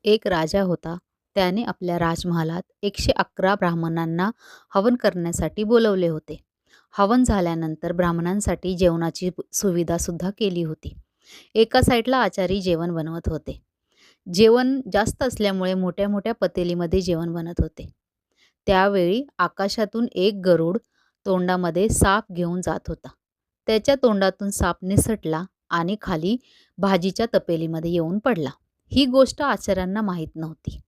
एक राजा होता. त्याने आपल्या राजमहालात 111 ब्राह्मणांना हवन करण्यासाठी बोलवले होते. हवन झाल्यानंतर ब्राह्मणांसाठी जेवणाची सुविधा सुद्धा केली होती. एका साईडला आचारी जेवण बनवत होते. जेवण जास्त असल्यामुळे मोठ्या मोठ्या पतेलीमध्ये जेवण बनत होते. त्यावेळी आकाशातून एक गरुड तोंडामध्ये साप घेऊन जात होता. त्याच्या तोंडातून साप निसटला आणि खाली भाजीच्या तपेलीमध्ये येऊन पडला. ही गोष्ट आचार्यांना माहीत नव्हती.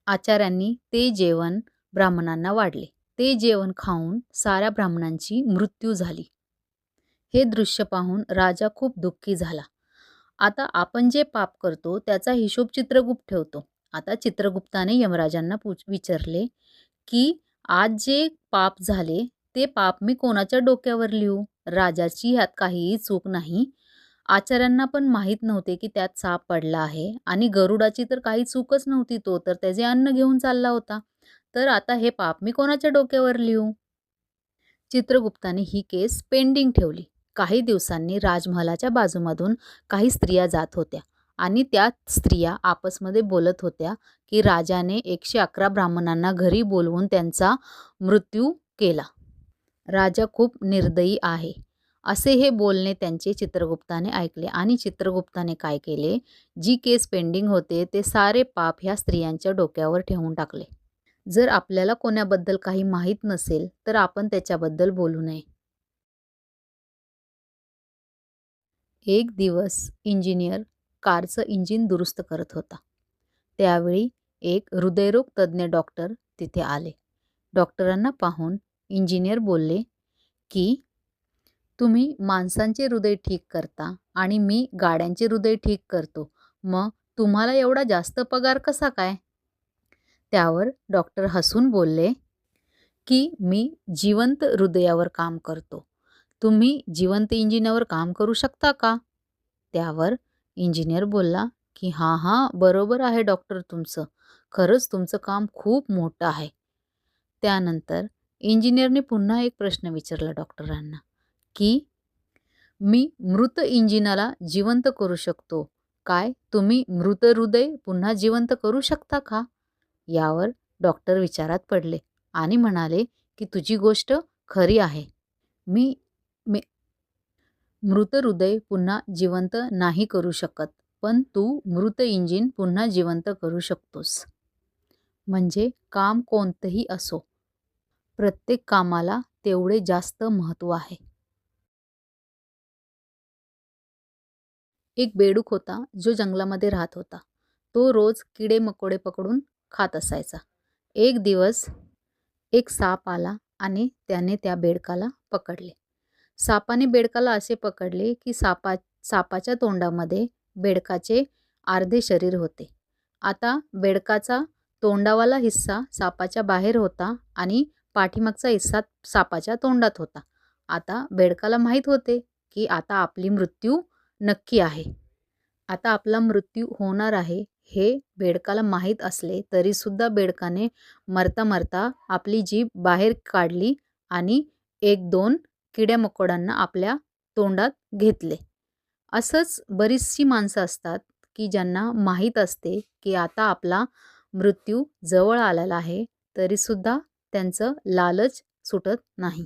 आचार्यांनी ते जेवण ब्राह्मणांना वाढले. ते जेवण खाऊन साऱ्या ब्राह्मणांची मृत्यू झाली. हे दृश्य पाहून राजा खूप दुःखी झाला. आता आपण जे पाप करतो त्याचा हिशोब चित्रगुप्त ठेवतो. आता चित्रगुप्ताने यमराजांना विचारले की आज जे पाप झाले ते पाप मी कोणाच्या डोक्यावर लिहू? राजाची ह्यात काहीही चूक नाही. आचार्यांना पण माहीत नव्हते की त्यात साप पडला आहे आणि गरुडाची तर काही चूकच नव्हती. तो तर त्याचे अन्न घेऊन चालला होता. तर आता हे पाप मी कोणाच्या डोक्यावर लिहू? चित्रगुप्ताने ही केस पेंडिंग ठेवली. काही दिवसांनी राजमहालाच्या बाजूमधून काही स्त्रिया जात होत्या आणि त्या स्त्रिया आपसमध्ये बोलत होत्या की राजाने 111 ब्राह्मणांना घरी बोलवून त्यांचा मृत्यू केला. राजा खूप निर्दयी आहे असे हे बोलणे त्यांचे चित्रगुप्ताने ऐकले आणि चित्रगुप्ताने काय केले, जी केस पेंडिंग होते ते सारे पाप ह्या स्त्रियांच्या डोक्यावर ठेवून टाकले. जर आपल्याला कोणाबद्दल काही माहीत नसेल तर आपण त्याच्याबद्दल बोलू नये. एक दिवस इंजिनियर कारचं इंजिन दुरुस्त करत होता. त्यावेळी एक हृदयरोग तज्ज्ञ डॉक्टर तिथे आले. डॉक्टरांना पाहून इंजिनियर बोलले की तुम्ही माणसांचे हृदय ठीक करता आणि मी गाड्यांचे हृदय ठीक करतो. मग तुम्हाला एवढा जास्त पगार कसा काय? त्यावर डॉक्टर हसून बोलले की मी जिवंत हृदयावर काम करतो. तुम्ही जिवंत इंजिनावर काम करू शकता का? त्यावर इंजिनियर बोलला की हां, बरोबर आहे डॉक्टर तुमचं. खरंच तुमचं काम खूप मोठं आहे. त्यानंतर इंजिनियरने पुन्हा एक प्रश्न विचारला डॉक्टरांना की मी मृत इंजिनाला जिवंत करू शकतो. काय तुम्ही मृत हृदय पुन्हा जिवंत करू शकता का? यावर डॉक्टर विचारात पडले आणि म्हणाले की तुझी गोष्ट खरी आहे. मी मृत हृदय पुन्हा जिवंत नाही करू शकत, पण तू मृत इंजिन पुन्हा जिवंत करू शकतोस. म्हणजे काम कोणतंही असो, प्रत्येक कामाला तेवढे जास्त महत्त्व आहे. एक बेडूक होता जो जंगलामध्ये राहत होता. तो रोज किडे मकोडे पकडून खात असायचा. एक दिवस एक साप आला आणि त्याने त्या बेडकाला पकडले. सापाने बेडकाला असे पकडले की सापाच्या तोंडामध्ये बेडकाचे अर्धे शरीर होते. आता बेडकाचा तोंडावाला हिस्सा सापाच्या बाहेर होता आणि पाठीमागचा हिस्सा सापाच्या तोंडात होता. आता बेडकाला माहीत होते की आता आपली मृत्यू नक्की आहे. आता आपला मृत्यू होणार आहे हे बेडकाला माहीत असले तरीसुद्धा बेडकाने मरता मरता आपली जीभ बाहेर काढली आणि 1-2 किड्या-मकोड्यांना आपल्या तोंडात घेतले. असंच बरीचशी माणसं असतात की ज्यांना माहीत असते की आता आपला मृत्यू जवळ आलेला आहे, तरीसुद्धा त्यांचं लालच सुटत नाही.